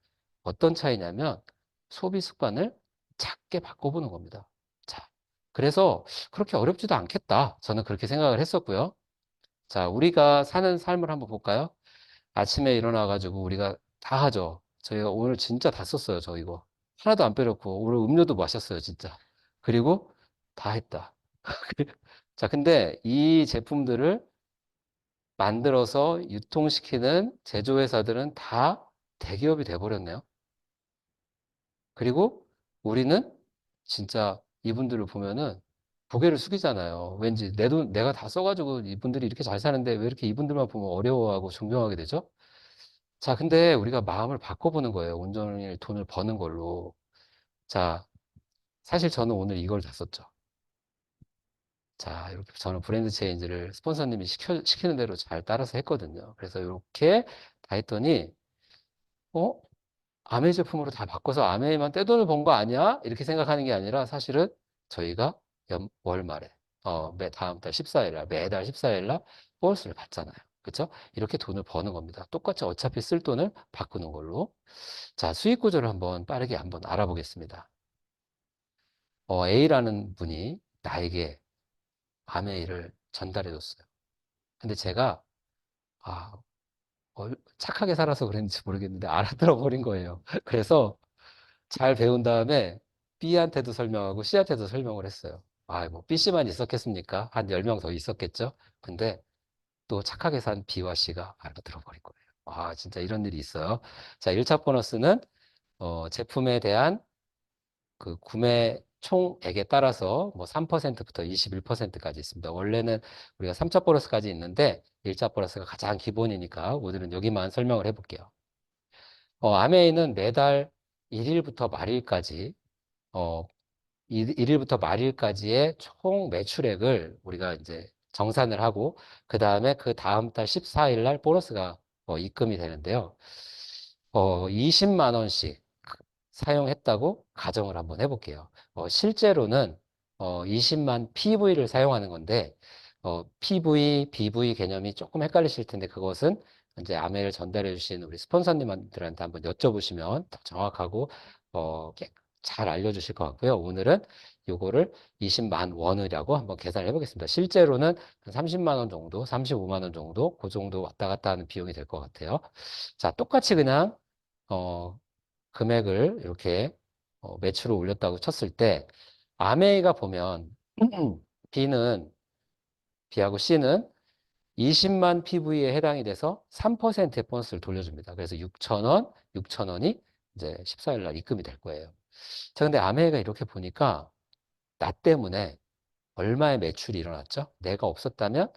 어떤 차이냐면 소비 습관을 작게 바꿔보는 겁니다. 자, 그래서 그렇게 어렵지도 않겠다. 저는 그렇게 생각을 했었고요. 자, 우리가 사는 삶을 한번 볼까요? 아침에 일어나가지고 우리가 다 하죠. 저희가 오늘 진짜 다 썼어요. 저 이거. 하나도 안 빼놓고 오늘 음료도 마셨어요. 진짜. 그리고 다 했다. 자, 근데 이 제품들을 만들어서 유통시키는 제조회사들은 다 대기업이 돼버렸네요. 그리고 우리는 진짜 이분들을 보면은 고개를 숙이잖아요. 왠지 내 돈, 내가 다 써가지고 이분들이 이렇게 잘 사는데 왜 이렇게 이분들만 보면 어려워하고 존경하게 되죠? 자, 근데 우리가 마음을 바꿔보는 거예요. 온전히 돈을 버는 걸로. 자, 사실 저는 오늘 이걸 다 썼죠. 자, 이렇게 저는 브랜드 체인지를 스폰서님이 시키는 대로 잘 따라서 했거든요. 그래서 이렇게 다 했더니, 어? 아메이 제품으로 다 바꿔서 아메이만 떼돈을 번 거 아니야? 이렇게 생각하는 게 아니라 사실은 저희가 월말에, 다음 달 14일 날, 매달 14일 날 보너스를 받잖아요. 그쵸? 이렇게 돈을 버는 겁니다. 똑같이 어차피 쓸 돈을 바꾸는 걸로. 자, 수익 구조를 한번 빠르게 한번 알아보겠습니다. A라는 분이 나에게 아메이를 전달해 줬어요. 근데 제가, 아, 착하게 살아서 그랬는지 모르겠는데 알아들어 버린 거예요. 그래서 잘 배운 다음에 B한테도 설명하고 C한테도 설명을 했어요. 뭐 B씨만 있었겠습니까? 한 10명 더 있었겠죠? 근데 또 착하게 산 B와 C가 알아들어 버린 거예요. 진짜 이런 일이 있어요. 자, 1차 보너스는 제품에 대한 그 구매 총액에 따라서 뭐 3%부터 21%까지 있습니다. 원래는 우리가 3차 보너스까지 있는데 1차 보너스가 가장 기본이니까 오늘은 여기만 설명을 해볼게요. 아메이는 매달 1일부터 말일까지 어, 1일부터 말일까지의 총 매출액을 우리가 이제 정산을 하고 그 다음에 그 다음 달 14일 날 보너스가 입금이 되는데요. 20만 원씩 사용했다고 가정을 한번 해볼게요. 실제로는 20만 PV를 사용하는 건데 PV, BV 개념이 조금 헷갈리실 텐데 그것은 이제 아메를 전달해 주신 우리 스폰서님들한테 한번 여쭤보시면 더 정확하고 잘 알려주실 것 같고요. 오늘은 요거를 20만 원이라고 한번 계산을 해보겠습니다. 실제로는 한 30만 원 정도, 35만 원 정도, 그 정도 왔다 갔다 하는 비용이 될 것 같아요. 자, 똑같이 그냥 어, 금액을 이렇게 매출을 올렸다고 쳤을 때 아메이가 보면 B는 B하고 C는 20만 PV에 해당이 돼서 3%의 보너스를 돌려줍니다. 그래서 6,000원, 6,000원이 이제 14일 날 입금이 될 거예요. 자, 근데 아메이가 이렇게 보니까 나 때문에 얼마의 매출이 일어났죠? 내가 없었다면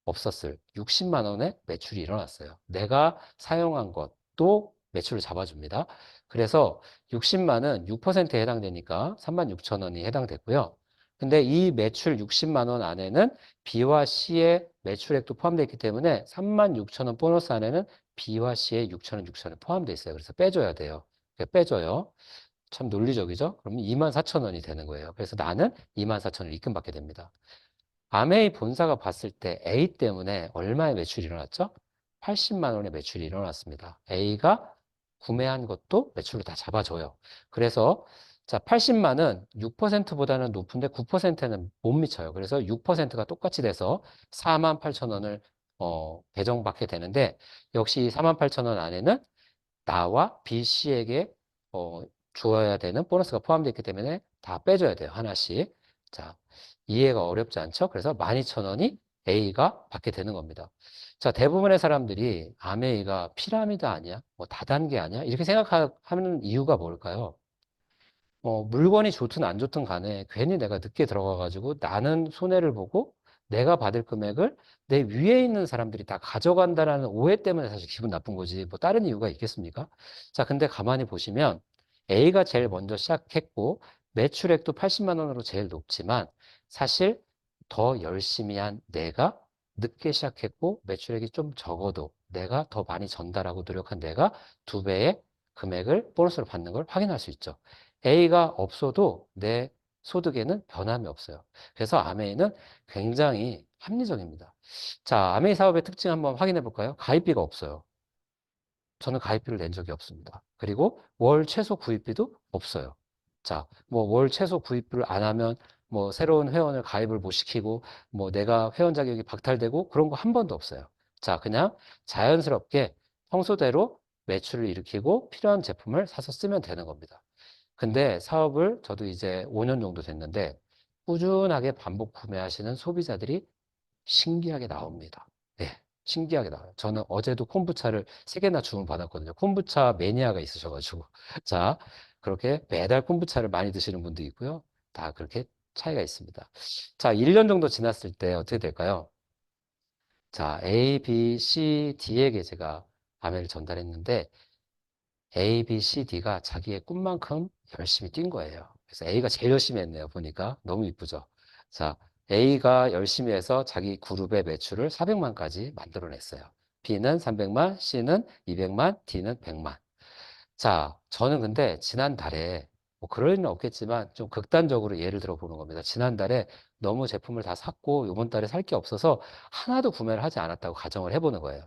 없었을 60만 원의 매출이 일어났어요. 내가 사용한 것도 매출을 잡아줍니다. 그래서 60만은 6%에 해당되니까 36,000원이 해당됐고요. 근데 이 매출 60만 원 안에는 B와 C의 매출액도 포함되어 있기 때문에 36,000원 보너스 안에는 B와 C의 6,000원, 6,000원 포함되어 있어요. 그래서 빼줘야 돼요. 빼줘요. 참 논리적이죠? 그러면 24,000원이 되는 거예요. 그래서 나는 24,000원을 입금받게 됩니다. 아메이 본사가 봤을 때 A 때문에 얼마의 매출이 일어났죠? 80만 원의 매출이 일어났습니다. A가 구매한 것도 매출로 다 잡아줘요. 그래서 자, 80만은 6%보다는 높은데 9%는 못 미쳐요. 그래서 6%가 똑같이 돼서 4만 8천 원을 배정받게 되는데 역시 4만 8천 원 안에는 나와 B 씨에게 어, 주어야 되는 보너스가 포함되어 있기 때문에 다 빼줘야 돼요. 하나씩. 자, 이해가 어렵지 않죠? 그래서 12,000원이 A가 받게 되는 겁니다. 자, 대부분의 사람들이 아메이가 피라미드 아니야? 뭐 다단계 아니야? 이렇게 생각하는 이유가 뭘까요? 물건이 좋든 안 좋든 간에 괜히 내가 늦게 들어가가지고 나는 손해를 보고 내가 받을 금액을 내 위에 있는 사람들이 다 가져간다라는 오해 때문에 사실 기분 나쁜 거지. 뭐 다른 이유가 있겠습니까? 자, 근데 가만히 보시면 A가 제일 먼저 시작했고 매출액도 80만 원으로 제일 높지만 사실 더 열심히 한 내가 늦게 시작했고 매출액이 좀 적어도 내가 더 많이 전달하고 노력한 내가 두 배의 금액을 보너스로 받는 걸 확인할 수 있죠. A가 없어도 내 소득에는 변함이 없어요. 그래서 아메이는 굉장히 합리적입니다. 자, 아메이 사업의 특징 한번 확인해 볼까요? 가입비가 없어요. 저는 가입비를 낸 적이 없습니다. 그리고 월 최소 구입비도 없어요. 자, 뭐 월 최소 구입비를 안 하면 뭐 새로운 회원을 가입을 못 시키고 뭐 내가 회원 자격이 박탈되고 그런 거 한 번도 없어요. 자, 그냥 자연스럽게 평소대로 매출을 일으키고 필요한 제품을 사서 쓰면 되는 겁니다. 근데 사업을 저도 이제 5년 정도 됐는데 꾸준하게 반복 구매하시는 소비자들이 신기하게 나옵니다. 네, 신기하게 나와요. 저는 어제도 콤부차를 3개나 주문받았거든요. 콤부차 매니아가 있으셔가지고. 자, 그렇게 매달 콤부차를 많이 드시는 분도 있고요. 다 그렇게 차이가 있습니다. 자, 1년 정도 지났을 때 어떻게 될까요? 자, A, B, C, D에게 제가 아메를 전달했는데 A, B, C, D가 자기의 꿈만큼 열심히 뛴 거예요. 그래서 A가 제일 열심히 했네요. 보니까 너무 이쁘죠. 자, A가 열심히 해서 자기 그룹의 매출을 400만까지 만들어냈어요. B는 300만, C는 200만, D는 100만. 자, 저는 근데 지난달에 뭐 그럴 일은 없겠지만 좀 극단적으로 예를 들어 보는 겁니다. 지난달에 너무 제품을 다 샀고 이번 달에 살 게 없어서 하나도 구매를 하지 않았다고 가정을 해보는 거예요.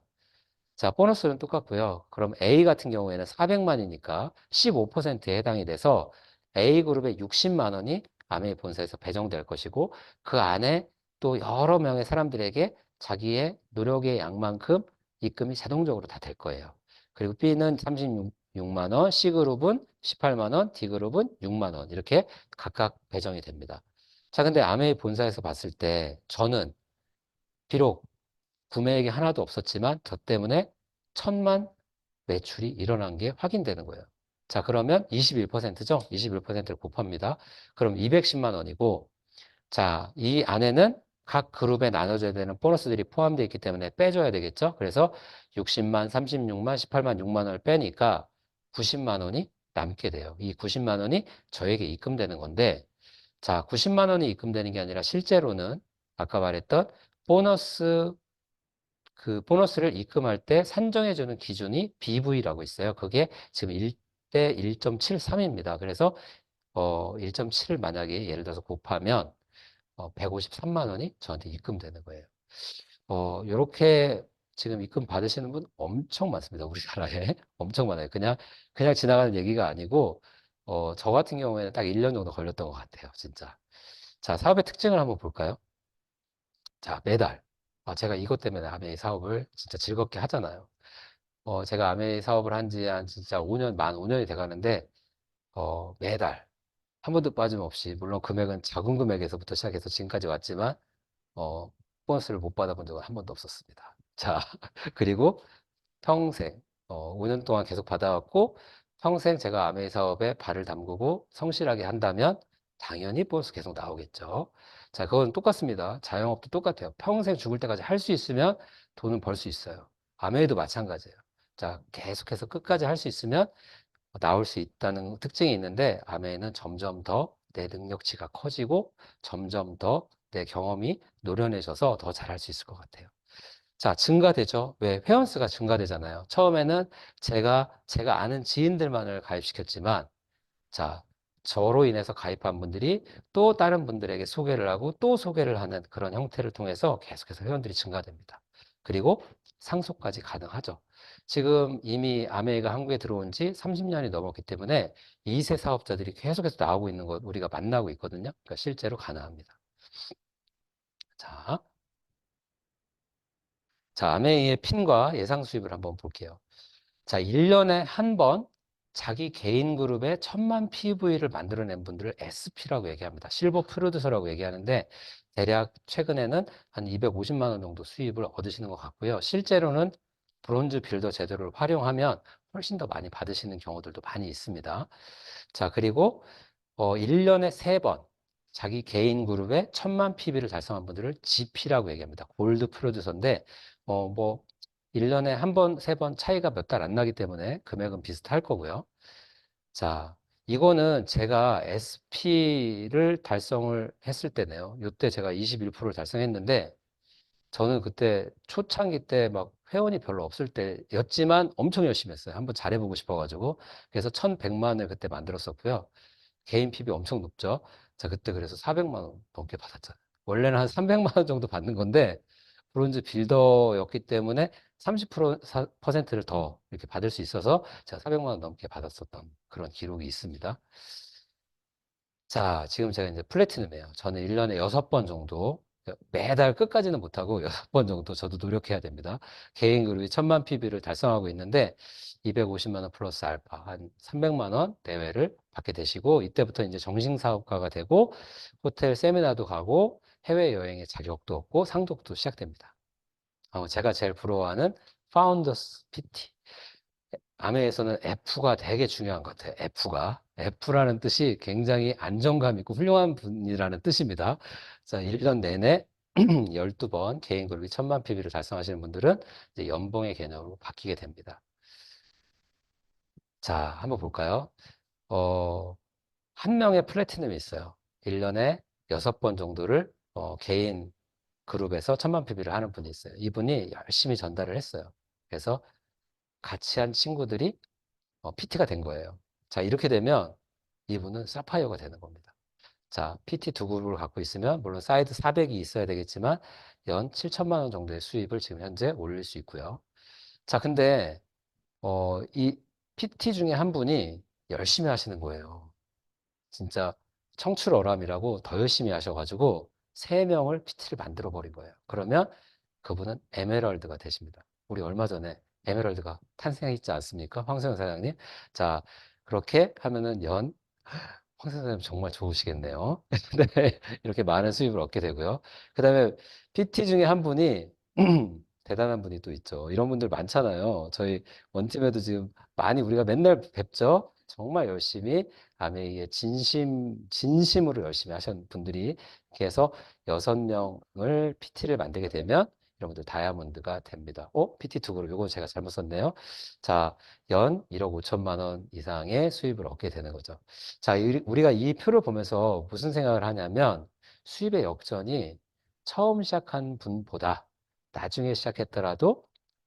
자, 보너스는 똑같고요. 그럼 A 같은 경우에는 400만이니까 15%에 해당이 돼서 A그룹의 60만 원이 아메이 본사에서 배정될 것이고 그 안에 또 여러 명의 사람들에게 자기의 노력의 양만큼 입금이 자동적으로 다 될 거예요. 그리고 B는 36만 원, C그룹은 18만 원, D그룹은 6만 원 이렇게 각각 배정이 됩니다. 자, 근데 아메이 본사에서 봤을 때 저는 비록 구매액이 하나도 없었지만 저 때문에 1,000만 매출이 일어난 게 확인되는 거예요. 자, 그러면 21%죠? 21%를 곱합니다. 그럼 210만 원이고, 자, 이 안에는 각 그룹에 나눠져야 되는 보너스들이 포함되어 있기 때문에 빼줘야 되겠죠? 그래서 60만, 36만, 18만, 6만 원을 빼니까 90만 원이 남게 돼요. 이 90만 원이 저에게 입금되는 건데, 자, 90만 원이 입금되는 게 아니라 실제로는 아까 말했던 보너스 그 보너스를 입금할 때 산정해주는 기준이 BV라고 있어요. 그게 지금 1대 1.73입니다. 그래서 1.7을 만약에 예를 들어서 곱하면 153만 원이 저한테 입금되는 거예요. 요렇게 지금 입금 받으시는 분 엄청 많습니다. 우리나라에. 엄청 많아요. 그냥 지나가는 얘기가 아니고, 저 같은 경우에는 딱 1년 정도 걸렸던 것 같아요. 진짜. 자, 사업의 특징을 한번 볼까요? 자, 매달. 제가 이것 때문에 아메이 사업을 진짜 즐겁게 하잖아요. 제가 아메이 사업을 한 지 한 진짜 5년, 만 5년이 돼 가는데, 매달 한 번도 빠짐없이, 물론 금액은 작은 금액에서부터 시작해서 지금까지 왔지만, 어, 보너스를 못 받아본 적은 한 번도 없었습니다. 자, 그리고 평생, 5년 동안 계속 받아왔고, 평생 제가 아메이 사업에 발을 담그고 성실하게 한다면 당연히 보너스 계속 나오겠죠. 자, 그건 똑같습니다. 자영업도 똑같아요. 평생 죽을 때까지 할 수 있으면 돈은 벌 수 있어요. 아메이도 마찬가지예요. 자, 계속해서 끝까지 할 수 있으면 나올 수 있다는 특징이 있는데, 아메이는 점점 더 내 능력치가 커지고 점점 더 내 경험이 노련해져서 더 잘할 수 있을 것 같아요. 자, 증가되죠. 왜? 회원수가 증가되잖아요. 처음에는 제가 아는 지인들만을 가입시켰지만, 자, 저로 인해서 가입한 분들이 또 다른 분들에게 소개를 하고 또 소개를 하는 그런 형태를 통해서 계속해서 회원들이 증가됩니다. 그리고 상속까지 가능하죠. 지금 이미 아메이가 한국에 들어온 지 30년이 넘었기 때문에 2세 사업자들이 계속해서 나오고 있는 것 우리가 만나고 있거든요. 그러니까 실제로 가능합니다. 자, 아메이의 핀과 예상 수입을 한번 볼게요. 자, 1년에 한 번 자기 개인 그룹에 1000만 PV를 만들어낸 분들을 SP라고 얘기합니다. 실버 프로듀서라고 얘기하는데, 대략 최근에는 한 250만 원 정도 수입을 얻으시는 것 같고요. 실제로는 브론즈 빌더 제도를 활용하면 훨씬 더 많이 받으시는 경우들도 많이 있습니다. 자, 그리고 1년에 3번 자기 개인 그룹에 1000만 PV를 달성한 분들을 GP라고 얘기합니다. 골드 프로듀서인데, 뭐 1년에 한 번, 3번 차이가 몇 달 안 나기 때문에 금액은 비슷할 거고요. 자, 이거는 제가 SP를 달성을 했을 때네요. 이때 제가 21%를 달성했는데, 저는 그때 초창기 때 막 회원이 별로 없을 때였지만 엄청 열심히 했어요. 한번 잘해보고 싶어가지고. 그래서 1100만 원을 그때 만들었었고요. 개인 PB 엄청 높죠. 자, 그때 그래서 400만 원 넘게 받았잖아요. 원래는 한 300만 원 정도 받는 건데, 브론즈 빌더였기 때문에 30%를 더 이렇게 받을 수 있어서 제가 400만 원 넘게 받았었던 그런 기록이 있습니다. 자, 지금 제가 이제 플래티넘이에요. 저는 1년에 6번 정도, 매달 끝까지는 못하고 6번 정도 저도 노력해야 됩니다. 개인 그룹이 1000만 PB를 달성하고 있는데, 250만 원 플러스 알파, 한 300만 원 내외를 받게 되시고, 이때부터 이제 정신사업가가 되고, 호텔 세미나도 가고, 해외여행의 자격도 얻고, 상독도 시작됩니다. 제가 제일 부러워하는 파운더스 PT. 아메에서는 F가 되게 중요한 것 같아요. F가. F라는 뜻이 굉장히 안정감 있고 훌륭한 분이라는 뜻입니다. 자, 1년 내내 12번 개인 그룹이 1000만 PB를 달성하시는 분들은 이제 연봉의 개념으로 바뀌게 됩니다. 자, 한번 볼까요? 한 명의 플래티넘이 있어요. 1년에 6번 정도를 개인 그룹에서 1000만 PB를 하는 분이 있어요. 이분이 열심히 전달을 했어요. 그래서 같이 한 친구들이 PT가 된 거예요. 자, 이렇게 되면 이분은 사파이어가 되는 겁니다. 자, PT 두 그룹을 갖고 있으면 물론 사이드 400이 있어야 되겠지만 연 7천만 원 정도의 수입을 지금 현재 올릴 수 있고요. 자, 근데 이 PT 중에 한 분이 열심히 하시는 거예요. 진짜 청출어람이라고 더 열심히 하셔가지고 3명을 PT를 만들어 버린 거예요. 그러면 그분은 에메랄드가 되십니다. 우리 얼마 전에 에메랄드가 탄생했지 않습니까? 황세영 사장님. 자, 그렇게 하면은 황세영 사장님 정말 좋으시겠네요. 네, 이렇게 많은 수입을 얻게 되고요. 그 다음에 PT 중에 한 분이 대단한 분이 또 있죠. 이런 분들 많잖아요. 저희 원팀에도 지금 많이 우리가 맨날 뵙죠. 정말 열심히 아메이의 진심으로 열심히 하신 분들이 이렇게 해서 6명을 PT를 만들게 되면 여러분들 다이아몬드가 됩니다. PT 두 그룹, 이거 제가 잘못 썼네요. 자, 연 1억 5천만 원 이상의 수입을 얻게 되는 거죠. 자, 우리가 이 표를 보면서 무슨 생각을 하냐면 수입의 역전이 처음 시작한 분보다 나중에 시작했더라도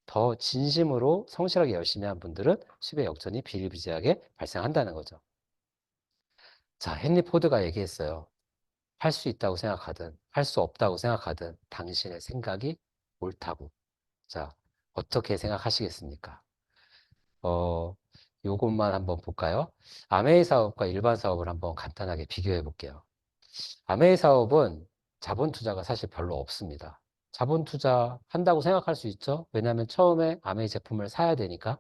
더 진심으로 성실하게 열심히 한 분들은 수입의 역전이 비일비재하게 발생한다는 거죠. 자, 헨리 포드가 얘기했어요. 할 수 있다고 생각하든 할 수 없다고 생각하든 당신의 생각이 옳다고. 자, 어떻게 생각하시겠습니까? 요것만 한번 볼까요? 아메이 사업과 일반 사업을 한번 간단하게 비교해 볼게요. 아메이 사업은 자본 투자가 사실 별로 없습니다. 자본 투자 한다고 생각할 수 있죠? 왜냐하면 처음에 아메이 제품을 사야 되니까.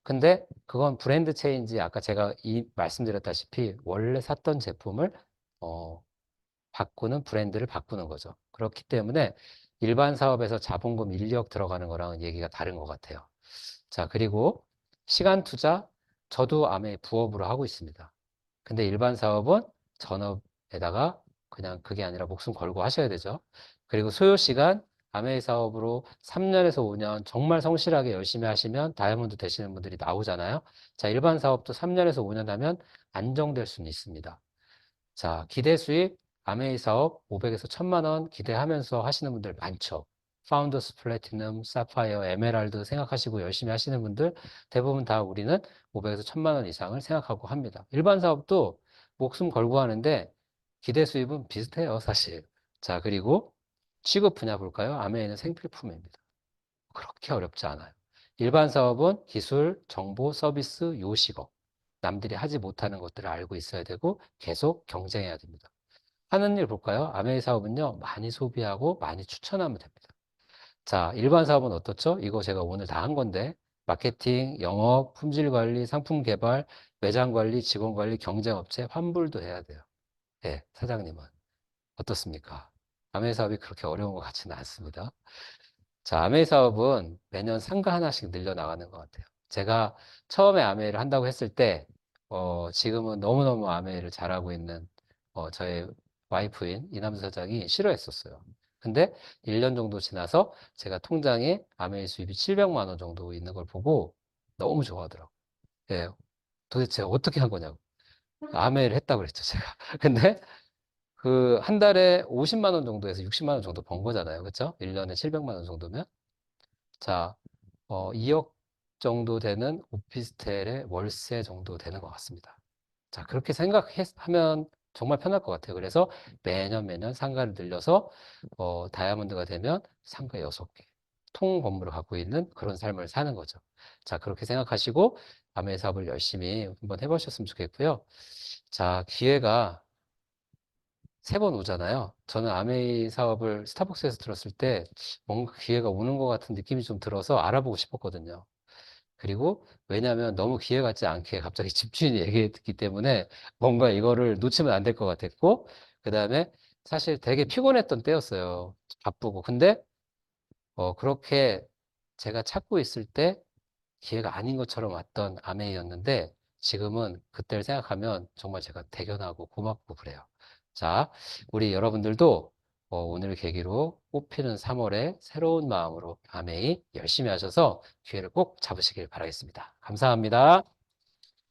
근데 그건 브랜드 체인지, 아까 제가 말씀드렸다시피 원래 샀던 제품을 바꾸는, 브랜드를 바꾸는 거죠. 그렇기 때문에 일반 사업에서 자본금 인력 들어가는 거랑은 얘기가 다른 것 같아요. 자, 그리고 시간 투자, 저도 아메 부업으로 하고 있습니다. 근데 일반 사업은 전업에다가 그냥 그게 아니라 목숨 걸고 하셔야 되죠. 그리고 소요 시간, 아메이 사업으로 3년에서 5년 정말 성실하게 열심히 하시면 다이아몬드 되시는 분들이 나오잖아요. 자, 일반 사업도 3년에서 5년 하면 안정될 수는 있습니다. 자, 기대 수익, 아메이 사업 500에서 1000만 원 기대하면서 하시는 분들 많죠. 파운더스 플래티넘, 사파이어, 에메랄드 생각하시고 열심히 하시는 분들 대부분 다 우리는 500에서 1000만 원 이상을 생각하고 합니다. 일반 사업도 목숨 걸고 하는데 기대 수입은 비슷해요, 사실. 자, 그리고 취급 분야 볼까요? 아메이는 생필품입니다. 그렇게 어렵지 않아요. 일반 사업은 기술, 정보, 서비스, 요식업. 남들이 하지 못하는 것들을 알고 있어야 되고 계속 경쟁해야 됩니다. 하는 일 볼까요? 아메이 사업은요, 많이 소비하고 많이 추천하면 됩니다. 자, 일반 사업은 어떻죠? 이거 제가 오늘 다 한 건데, 마케팅, 영업, 품질 관리, 상품 개발, 매장 관리, 직원 관리, 경쟁업체, 환불도 해야 돼요. 네, 사장님은. 어떻습니까? 아메이 사업이 그렇게 어려운 것 같지는 않습니다. 자, 아메이 사업은 매년 상가 하나씩 늘려나가는 것 같아요. 제가 처음에 아메이를 한다고 했을 때, 지금은 너무너무 아메이를 잘하고 있는, 저의 와이프인 이남수 사장이 싫어했었어요. 근데 1년 정도 지나서 제가 통장에 아메이 수입이 700만 원 정도 있는 걸 보고 너무 좋아하더라고요. 예, 도대체 어떻게 한 거냐고. 아메이를 했다고 그랬죠, 제가. 근데 그 한 달에 50만 원 정도에서 60만 원 정도 번 거잖아요. 그렇죠? 1년에 700만 원 정도면. 자, 2억 정도 되는 오피스텔의 월세 정도 되는 것 같습니다. 자, 그렇게 생각하면 정말 편할 것 같아요. 그래서 매년 상가를 늘려서 다이아몬드가 되면 상가 6개, 통 건물을 갖고 있는 그런 삶을 사는 거죠. 자, 그렇게 생각하시고 아메 사업을 열심히 한번 해보셨으면 좋겠고요. 자, 기회가 3번 오잖아요. 저는 아메이 사업을 스타벅스에서 들었을 때 뭔가 기회가 오는 것 같은 느낌이 좀 들어서 알아보고 싶었거든요. 그리고 왜냐하면 너무 기회 같지 않게 갑자기 집주인이 얘기했기 때문에 뭔가 이거를 놓치면 안 될 것 같았고, 그 다음에 사실 되게 피곤했던 때였어요. 바쁘고. 근데 그렇게 제가 찾고 있을 때 기회가 아닌 것처럼 왔던 아메이였는데 지금은 그때를 생각하면 정말 제가 대견하고 고맙고 그래요. 자, 우리 여러분들도 오늘 계기로 꽃피는 3월에 새로운 마음으로 아메이 열심히 하셔서 기회를 꼭 잡으시길 바라겠습니다. 감사합니다.